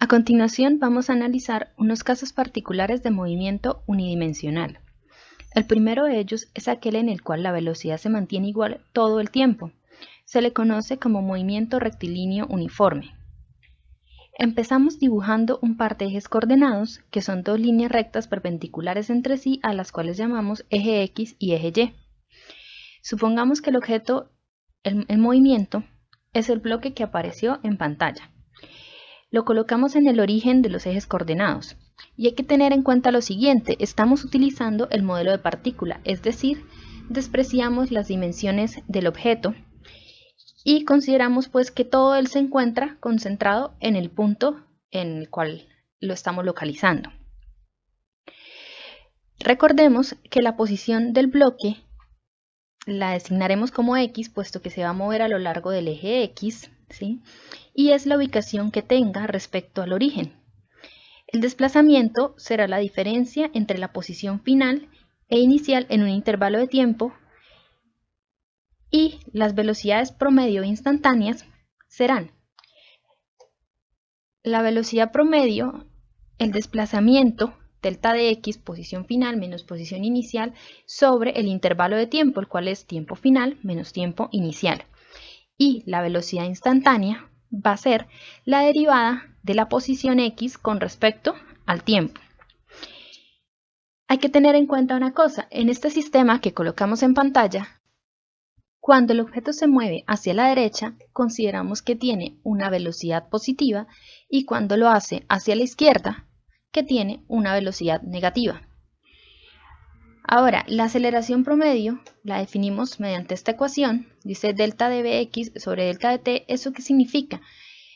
A continuación vamos a analizar unos casos particulares de movimiento unidimensional. El primero de ellos es aquel en el cual la velocidad se mantiene igual todo el tiempo. Se le conoce como movimiento rectilíneo uniforme. Empezamos dibujando un par de ejes coordenados, que son dos líneas rectas perpendiculares entre sí, a las cuales llamamos eje X y eje Y. Supongamos que el objeto, el movimiento, es el bloque que apareció en pantalla. Lo colocamos en el origen de los ejes coordenados. Y hay que tener en cuenta lo siguiente: estamos utilizando el modelo de partícula, es decir, despreciamos las dimensiones del objeto y consideramos pues que todo él se encuentra concentrado en el punto en el cual lo estamos localizando. Recordemos que la posición del bloque la designaremos como X, puesto que se va a mover a lo largo del eje X, ¿sí? Y es la ubicación que tenga respecto al origen. El desplazamiento será la diferencia entre la posición final e inicial en un intervalo de tiempo, y las velocidades promedio instantáneas serán la velocidad promedio, el desplazamiento, delta de x, posición final menos posición inicial, sobre el intervalo de tiempo, el cual es tiempo final menos tiempo inicial. Y la velocidad instantánea va a ser la derivada de la posición x con respecto al tiempo. Hay que tener en cuenta una cosa: en este sistema que colocamos en pantalla, cuando el objeto se mueve hacia la derecha, consideramos que tiene una velocidad positiva, y cuando lo hace hacia la izquierda, que tiene una velocidad negativa. Ahora, la aceleración promedio la definimos mediante esta ecuación. Dice delta de bx sobre delta de t. ¿Eso qué significa?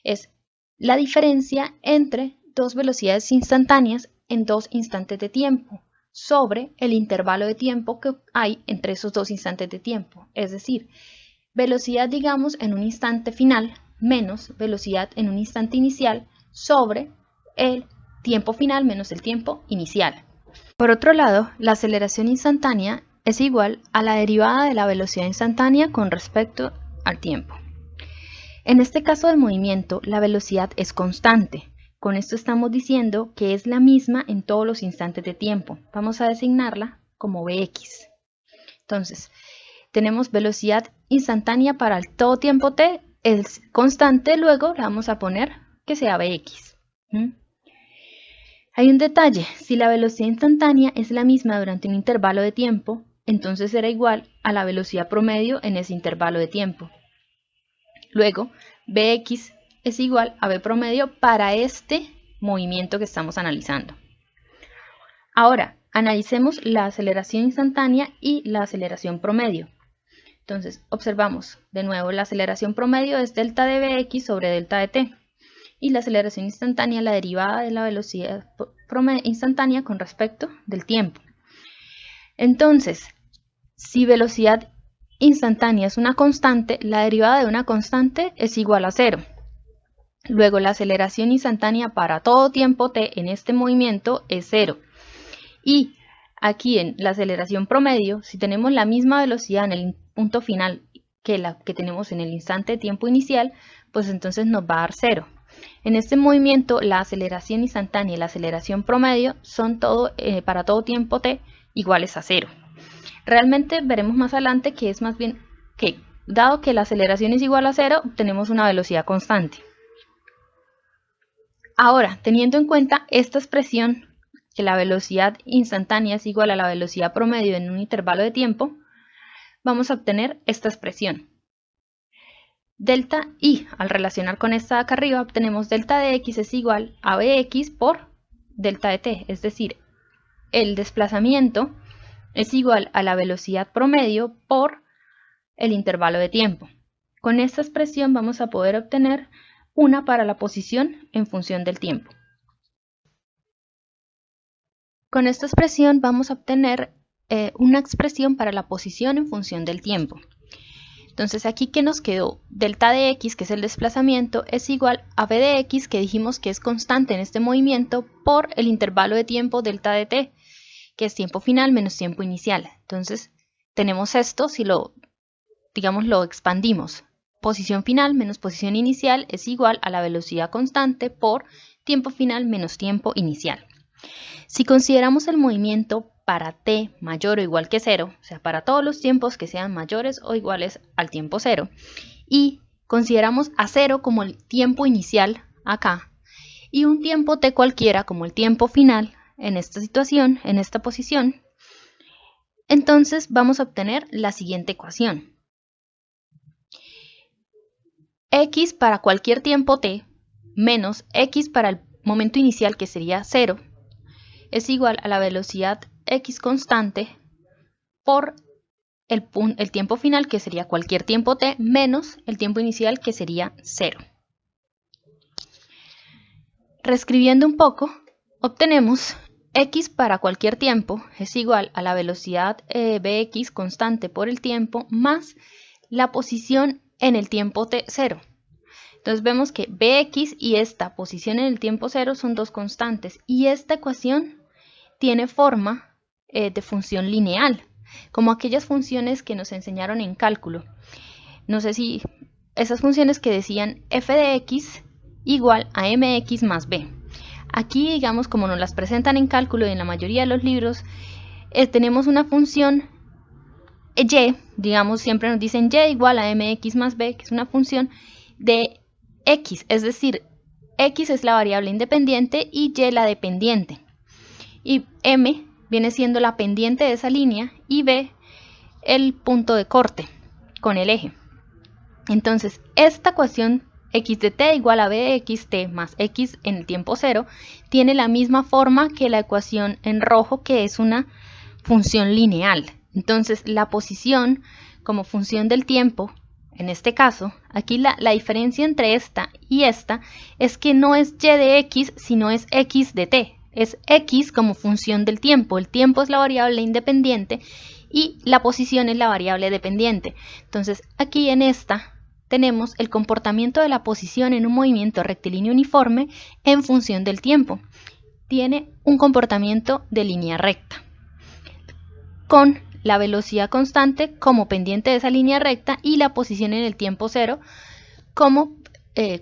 Es la diferencia entre dos velocidades instantáneas en dos instantes de tiempo sobre el intervalo de tiempo que hay entre esos dos instantes de tiempo. Es decir, velocidad, digamos, en un instante final menos velocidad en un instante inicial sobre el tiempo final menos el tiempo inicial. Por otro lado, la aceleración instantánea es igual a la derivada de la velocidad instantánea con respecto al tiempo. En este caso del movimiento, la velocidad es constante. Con esto estamos diciendo que es la misma en todos los instantes de tiempo. Vamos a designarla como Bx. Entonces, tenemos velocidad instantánea para el todo tiempo t, es constante, luego la vamos a poner que sea Bx. Hay un detalle: si la velocidad instantánea es la misma durante un intervalo de tiempo, entonces será igual a la velocidad promedio en ese intervalo de tiempo. Luego, Bx es igual a B promedio para este movimiento que estamos analizando. Ahora, analicemos la aceleración instantánea y la aceleración promedio. Entonces, observamos de nuevo: la aceleración promedio es delta de Bx sobre delta de t, y la aceleración instantánea la derivada de la velocidad instantánea con respecto del tiempo. Entonces, si velocidad instantánea es una constante, la derivada de una constante es igual a 0. Luego, la aceleración instantánea para todo tiempo t en este movimiento es 0. Y aquí en la aceleración promedio, si tenemos la misma velocidad en el punto final que la que tenemos en el instante de tiempo inicial, pues entonces nos va a dar 0. En este movimiento, la aceleración instantánea y la aceleración promedio son para todo tiempo t iguales a 0. Realmente veremos más adelante que es más bien que, dado que la aceleración es igual a 0, obtenemos una velocidad constante. Ahora, teniendo en cuenta esta expresión, que la velocidad instantánea es igual a la velocidad promedio en un intervalo de tiempo, vamos a obtener esta expresión. Delta I, al relacionar con esta de acá arriba, obtenemos delta de x es igual a Bx por delta de t, es decir, el desplazamiento es igual a la velocidad promedio por el intervalo de tiempo. Con esta expresión vamos a poder obtener una para la posición en función del tiempo. Con esta expresión vamos a obtener una expresión para la posición en función del tiempo. Entonces, aquí, ¿qué nos quedó? Delta de x, que es el desplazamiento, es igual a b de x, que dijimos que es constante en este movimiento, por el intervalo de tiempo delta de t, que es tiempo final menos tiempo inicial. Entonces, tenemos esto, si lo expandimos. Posición final menos posición inicial es igual a la velocidad constante por tiempo final menos tiempo inicial. Si consideramos el movimiento para t mayor o igual que 0, o sea, para todos los tiempos que sean mayores o iguales al tiempo 0, y consideramos a 0 como el tiempo inicial acá, y un tiempo t cualquiera como el tiempo final en esta situación, en esta posición, entonces vamos a obtener la siguiente ecuación. X para cualquier tiempo t menos x para el momento inicial, que sería 0, es igual a la velocidad x constante por el tiempo final, que sería cualquier tiempo t, menos el tiempo inicial, que sería 0. Reescribiendo un poco, obtenemos x para cualquier tiempo es igual a la velocidad bx constante por el tiempo más la posición en el tiempo t 0. Entonces vemos que bx y esta posición en el tiempo 0 son dos constantes, y esta ecuación tiene forma de función lineal, como aquellas funciones que nos enseñaron en cálculo. No sé si esas funciones que decían f de x igual a mx más b. Aquí, digamos, como nos las presentan en cálculo y en la mayoría de los libros, tenemos una función y, digamos, siempre nos dicen y igual a mx más b, que es una función de x, es decir, x es la variable independiente y y la dependiente. Y m viene siendo la pendiente de esa línea y b el punto de corte con el eje. Entonces, esta ecuación x de t igual a b de xt más x en el tiempo 0 tiene la misma forma que la ecuación en rojo, que es una función lineal. Entonces, la posición como función del tiempo, en este caso, aquí la diferencia entre esta y esta es que no es y de x, sino es x de t. Es x como función del tiempo. El tiempo es la variable independiente y la posición es la variable dependiente. Entonces, aquí en esta tenemos el comportamiento de la posición en un movimiento rectilíneo uniforme en función del tiempo. Tiene un comportamiento de línea recta, con la velocidad constante como pendiente de esa línea recta y la posición en el tiempo 0 como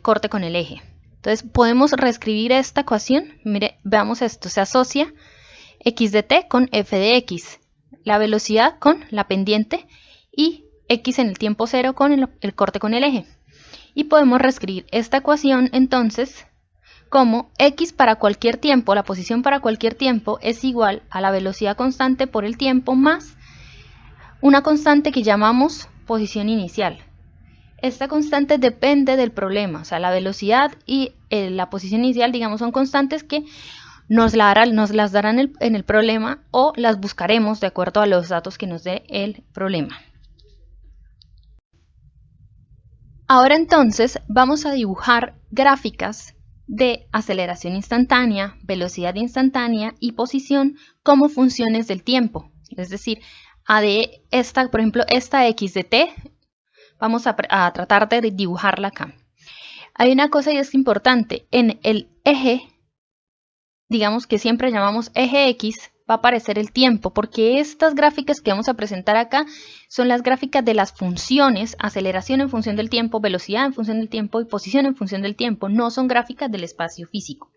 corte con el eje. Entonces podemos reescribir esta ecuación. Mire, veamos esto, se asocia x de t con f de x, la velocidad con la pendiente y x en el tiempo 0 con el corte con el eje. Y podemos reescribir esta ecuación entonces como x para cualquier tiempo, la posición para cualquier tiempo, es igual a la velocidad constante por el tiempo más una constante que llamamos posición inicial. Esta constante depende del problema, o sea, la velocidad y la posición inicial, digamos, son constantes que nos las darán en el problema, o las buscaremos de acuerdo a los datos que nos dé el problema. Ahora entonces vamos a dibujar gráficas de aceleración instantánea, velocidad instantánea y posición como funciones del tiempo. Es decir, por ejemplo, esta x de t, vamos a tratar de dibujarla acá. Hay una cosa y es importante, en el eje, digamos que siempre llamamos eje x, va a aparecer el tiempo, porque estas gráficas que vamos a presentar acá son las gráficas de las funciones, aceleración en función del tiempo, velocidad en función del tiempo y posición en función del tiempo, no son gráficas del espacio físico.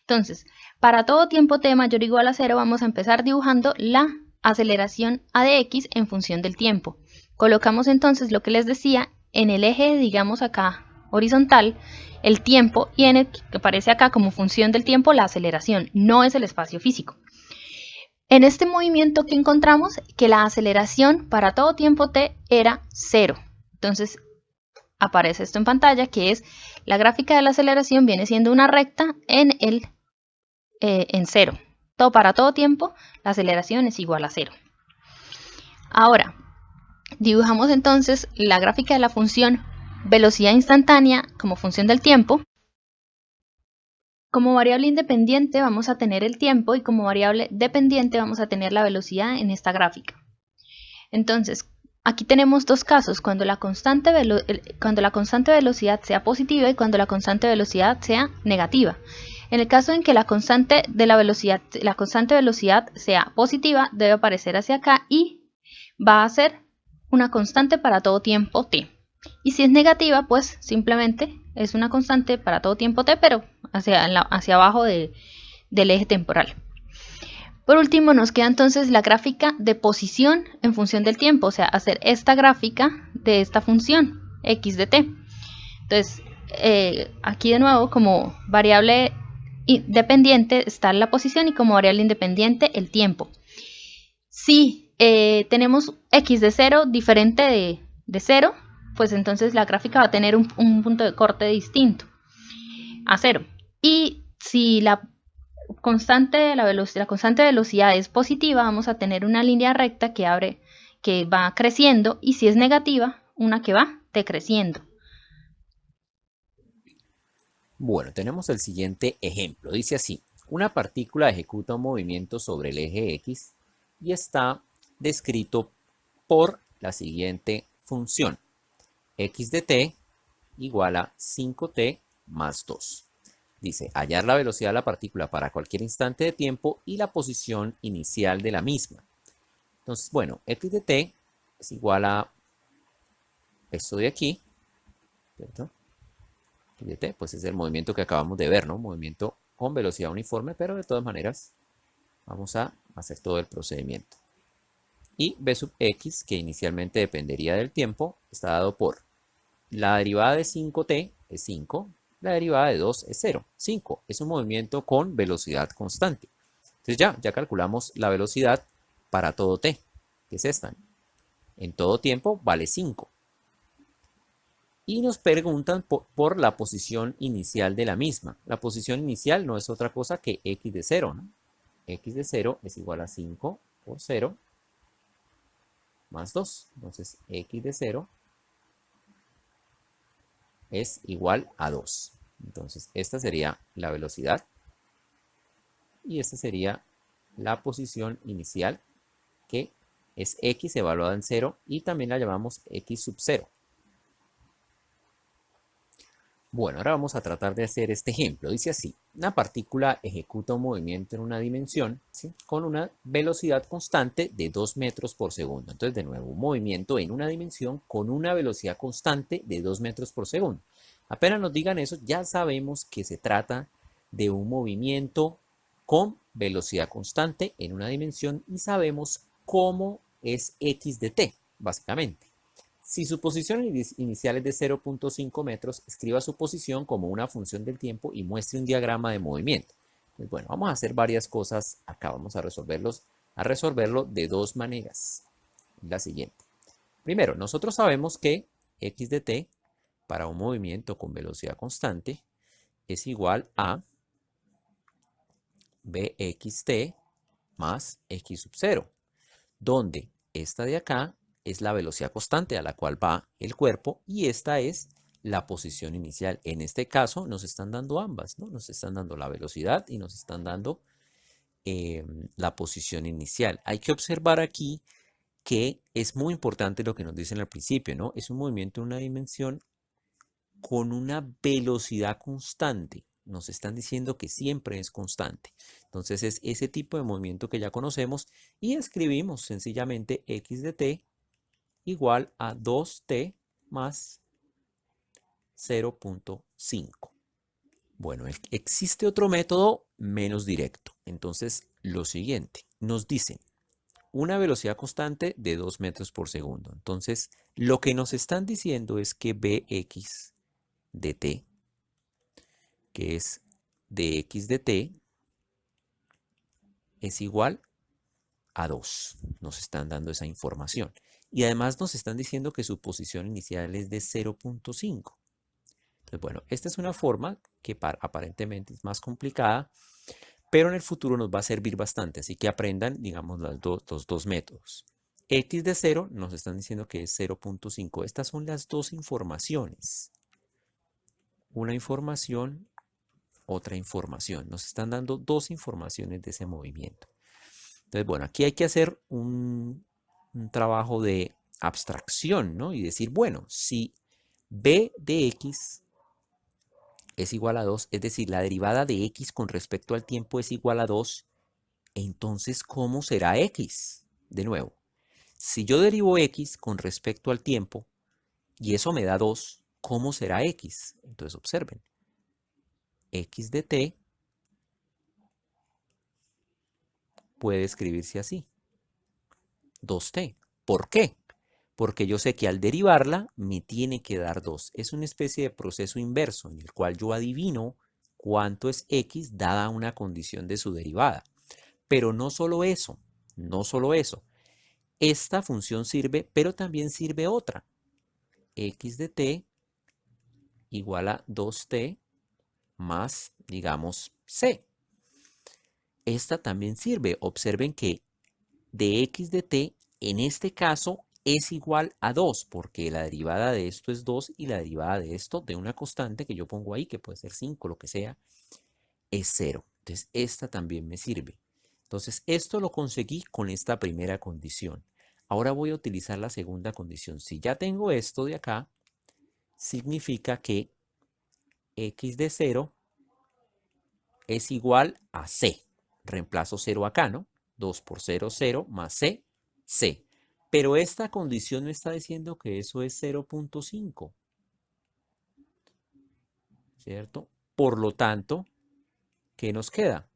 Entonces, para todo tiempo t mayor o igual a 0 vamos a empezar dibujando la aceleración a de x en función del tiempo. Colocamos entonces lo que les decía en el eje, digamos acá, horizontal, el tiempo, y en el que aparece acá como función del tiempo la aceleración, no es el espacio físico. En este movimiento que encontramos que la aceleración para todo tiempo t era 0. Entonces aparece esto en pantalla, que es la gráfica de la aceleración, viene siendo una recta en 0. Para todo tiempo la aceleración es igual a 0. Ahora dibujamos entonces la gráfica de la función velocidad instantánea como función del tiempo. Como variable independiente vamos a tener el tiempo y como variable dependiente vamos a tener la velocidad en esta gráfica. Entonces, aquí tenemos dos casos, cuando la constante velocidad sea positiva y cuando la constante velocidad sea negativa. En el caso en que la constante velocidad sea positiva, debe aparecer hacia acá y va a ser una constante para todo tiempo t. Y si es negativa, pues simplemente es una constante para todo tiempo t, pero hacia abajo del eje temporal. Por último, nos queda entonces la gráfica de posición en función del tiempo, o sea, hacer esta gráfica de esta función, x de t. Entonces, aquí de nuevo, como variable dependiente está la posición y como variable independiente el tiempo. Si tenemos x de 0 diferente de 0, pues entonces la gráfica va a tener un punto de corte distinto a 0. Y si la constante de velocidad es positiva, vamos a tener una línea recta que va creciendo, y si es negativa, una que va decreciendo. Bueno, tenemos el siguiente ejemplo. Dice así: una partícula ejecuta un movimiento sobre el eje X y está descrito por la siguiente función: x de t igual a 5t más 2. Dice, hallar la velocidad de la partícula para cualquier instante de tiempo y la posición inicial de la misma. Entonces, bueno, x de t es igual a esto de aquí, ¿cierto? X de t, pues es el movimiento que acabamos de ver, ¿no? Movimiento con velocidad uniforme, pero de todas maneras vamos a hacer todo el procedimiento. Y b sub x, que inicialmente dependería del tiempo, está dado por la derivada de 5t es 5, la derivada de 2 es 0. 5 es un movimiento con velocidad constante. Entonces ya calculamos la velocidad para todo t, que es esta. En todo tiempo vale 5. Y nos preguntan por la posición inicial de la misma. La posición inicial no es otra cosa que x de 0, ¿no? X de 0 es igual a 5 por 0 más 2. Entonces x de 0 es igual a 2. Entonces, esta sería la velocidad y esta sería la posición inicial, que es x evaluada en 0 y también la llamamos x sub 0. Bueno, ahora vamos a tratar de hacer este ejemplo. Dice así: una partícula ejecuta un movimiento en una dimensión, ¿sí?, con una velocidad constante de 2 metros por segundo. Entonces, de nuevo, un movimiento en una dimensión con una velocidad constante de 2 metros por segundo. Apenas nos digan eso, ya sabemos que se trata de un movimiento con velocidad constante en una dimensión y sabemos cómo es x de t, básicamente. Si su posición inicial es de 0.5 metros, escriba su posición como una función del tiempo y muestre un diagrama de movimiento. Pues bueno, vamos a hacer varias cosas acá. Vamos a resolverlo de dos maneras. La siguiente. Primero, nosotros sabemos que x de t para un movimiento con velocidad constante es igual a bxt más x sub 0, donde esta de acá es la velocidad constante a la cual va el cuerpo y esta es la posición inicial. En este caso nos están dando ambas, ¿no? Nos están dando la velocidad y nos están dando la posición inicial. Hay que observar aquí que es muy importante lo que nos dicen al principio, ¿no? Es un movimiento en una dimensión con una velocidad constante. Nos están diciendo que siempre es constante. Entonces es ese tipo de movimiento que ya conocemos y escribimos sencillamente x de t igual a 2t más 0.5. Bueno, existe otro método menos directo. Entonces, lo siguiente, nos dicen una velocidad constante de 2 metros por segundo. Entonces, lo que nos están diciendo es que bx de t, que es de x de t, es igual a 2. Nos están dando esa información. Y además nos están diciendo que su posición inicial es de 0.5. Entonces, bueno, esta es una forma que aparentemente es más complicada, pero en el futuro nos va a servir bastante. Así que aprendan, digamos, los dos métodos. X de 0 nos están diciendo que es 0.5. Estas son las dos informaciones. Una información, otra información. Nos están dando dos informaciones de ese movimiento. Entonces, bueno, aquí hay que hacer un trabajo de abstracción, ¿no? Y decir, bueno, si b de x es igual a 2, es decir, la derivada de x con respecto al tiempo es igual a 2, entonces, ¿cómo será x? De nuevo, si yo derivo x con respecto al tiempo y eso me da 2, ¿cómo será x? Entonces, observen. x de t puede escribirse así, 2t. ¿Por qué? Porque yo sé que al derivarla me tiene que dar 2. Es una especie de proceso inverso en el cual yo adivino cuánto es x dada una condición de su derivada. Pero no solo eso, no solo eso. Esta función sirve, pero también sirve otra. X de t igual a 2t más, digamos, c. Esta también sirve. Observen que de x de t, en este caso, es igual a 2, porque la derivada de esto es 2 y la derivada de esto, de una constante que yo pongo ahí, que puede ser 5, lo que sea, es 0. Entonces, esta también me sirve. Entonces, esto lo conseguí con esta primera condición. Ahora voy a utilizar la segunda condición. Si ya tengo esto de acá, significa que x de 0 es igual a c. Reemplazo 0 acá, ¿no? 2 por 0, 0, más c, c. Pero esta condición me está diciendo que eso es 0.5, ¿cierto? Por lo tanto, ¿qué nos queda?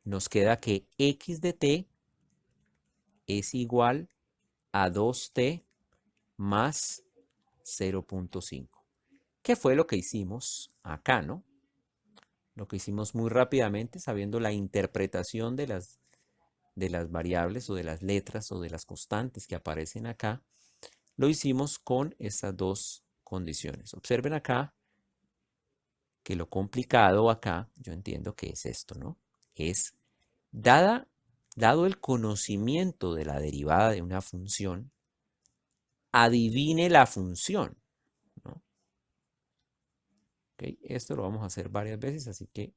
Nos queda que x de t es igual a 2t más 0.5. ¿Qué fue lo que hicimos acá, no? Lo que hicimos muy rápidamente, sabiendo la interpretación de las variables o de las letras o de las constantes que aparecen acá, lo hicimos con estas dos condiciones. Observen acá que lo complicado acá, yo entiendo que es esto, ¿no? Es, dado el conocimiento de la derivada de una función, adivine la función, ¿no? ¿Okay? Esto lo vamos a hacer varias veces, así que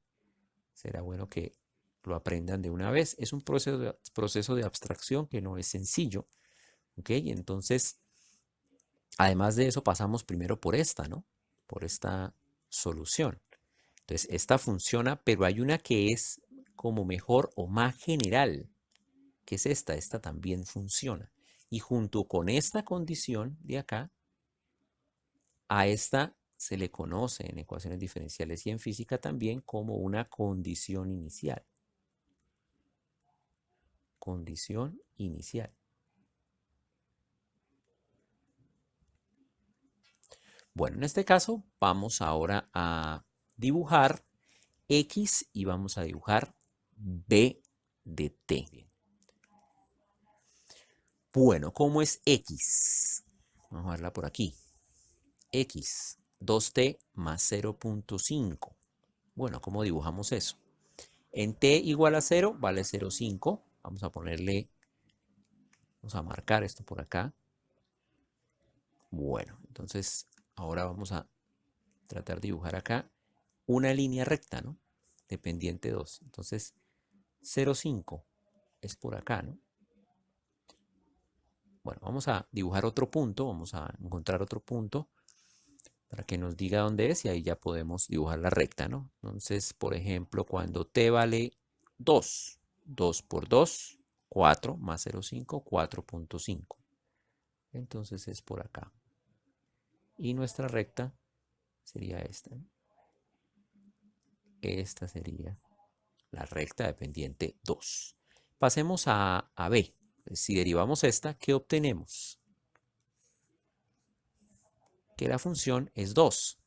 será bueno que lo aprendan de una vez. Es un proceso de abstracción que no es sencillo, ¿ok? Entonces, además de eso, pasamos primero por esta, ¿no? Por esta solución. Entonces, esta funciona, pero hay una que es como mejor o más general, que es esta. Esta también funciona. Y junto con esta condición de acá, a esta se le conoce en ecuaciones diferenciales y en física también como una condición inicial. Condición inicial. Bueno, en este caso vamos ahora a dibujar X y vamos a dibujar B de T. Bueno, ¿cómo es X? Vamos a verla por aquí. X, 2T más 0.5. Bueno, ¿cómo dibujamos eso? En T igual a 0 vale 0.5. Vamos a ponerle, vamos a marcar esto por acá. Bueno, entonces ahora vamos a tratar de dibujar acá una línea recta, ¿no? De pendiente 2. Entonces, 0,5 es por acá, ¿no? Bueno, vamos a dibujar otro punto, vamos a encontrar otro punto para que nos diga dónde es y ahí ya podemos dibujar la recta, ¿no? Entonces, por ejemplo, cuando t vale 2, 2 por 2, 4 más 0,5, 4.5. Entonces es por acá. Y nuestra recta sería esta, ¿no? Esta sería la recta de pendiente 2. Pasemos a B. Si derivamos esta, ¿qué obtenemos? Que la función es 2.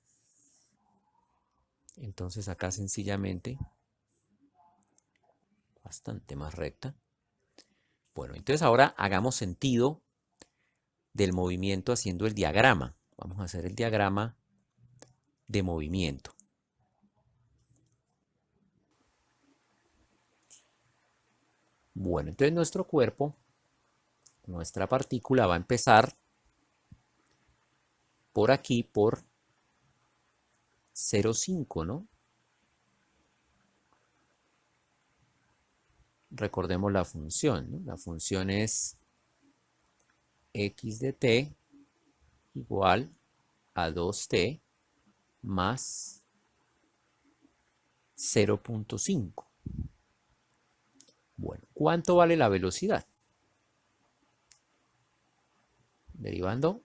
Entonces acá sencillamente, bastante más recta. Bueno, entonces ahora hagamos sentido del movimiento haciendo el diagrama. Vamos a hacer el diagrama de movimiento. Bueno, entonces nuestro cuerpo, nuestra partícula va a empezar por aquí, por 0,5, ¿no? Recordemos la función, ¿no? La función es x de t igual a 2t más 0.5. Bueno, ¿cuánto vale la velocidad? Derivando,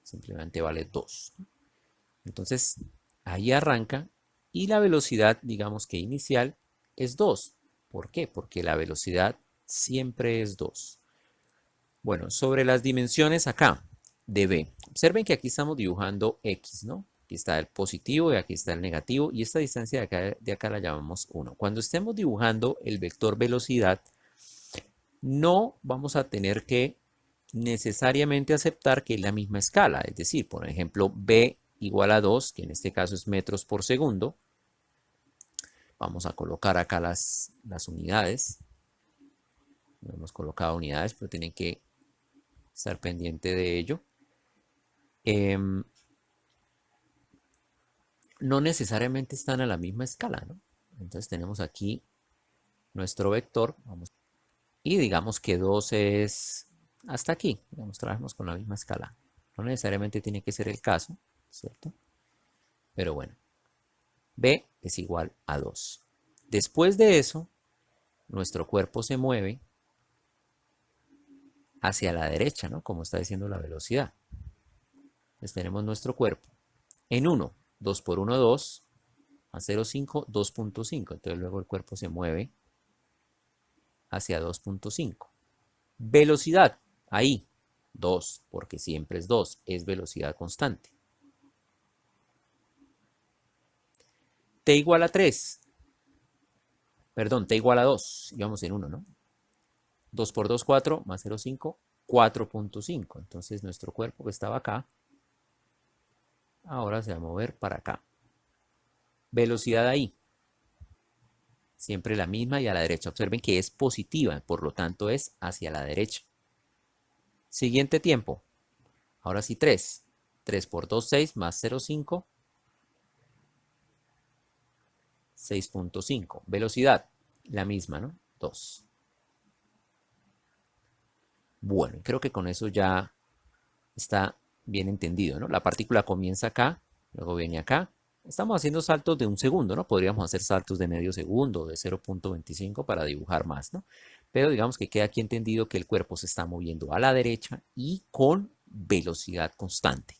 simplemente vale 2. Entonces, ahí arranca Y la velocidad, digamos que inicial, es 2. ¿Por qué? Porque la velocidad siempre es 2. Bueno, sobre las dimensiones acá de B. Observen que aquí estamos dibujando X, ¿no? Aquí está el positivo y aquí está el negativo. Y esta distancia de acá la llamamos 1. Cuando estemos dibujando el vector velocidad, no vamos a tener que necesariamente aceptar que es la misma escala. Es decir, por ejemplo, B igual a 2, que en este caso es metros por segundo. Vamos a colocar acá las unidades. No hemos colocado unidades, pero tienen que estar pendiente de ello. No necesariamente están a la misma escala, ¿no? Entonces tenemos aquí nuestro vector. Y digamos que 2 es hasta aquí. Digamos, trabajamos con la misma escala. No necesariamente tiene que ser el caso, ¿cierto? Pero bueno, B es igual a 2. Después de eso, nuestro cuerpo se mueve hacia la derecha, ¿no? Como está diciendo la velocidad. Entonces tenemos nuestro cuerpo en 1. 2 por 1, 2. Más 0,5, 2.5. Entonces luego el cuerpo se mueve hacia 2.5. Velocidad, ahí, 2, porque siempre es 2, es velocidad constante. T igual a 3. Perdón, T igual a 2. Íbamos en 1, ¿no? 2 por 2, 4, más 0,5, 4.5. Entonces nuestro cuerpo que estaba acá, ahora se va a mover para acá. Velocidad ahí, siempre la misma y a la derecha. Observen que es positiva, por lo tanto es hacia la derecha. Siguiente tiempo. Ahora sí 3. 3 por 2, 6, más 0,5, 6.5. Velocidad, la misma, ¿no? 2. Bueno, creo que con eso ya está bien entendido, ¿no? La partícula comienza acá, luego viene acá. Estamos haciendo saltos de 1 segundo, ¿no? Podríamos hacer saltos de medio segundo, de 0.25 para dibujar más, ¿no? Pero digamos que queda aquí entendido que el cuerpo se está moviendo a la derecha y con velocidad constante.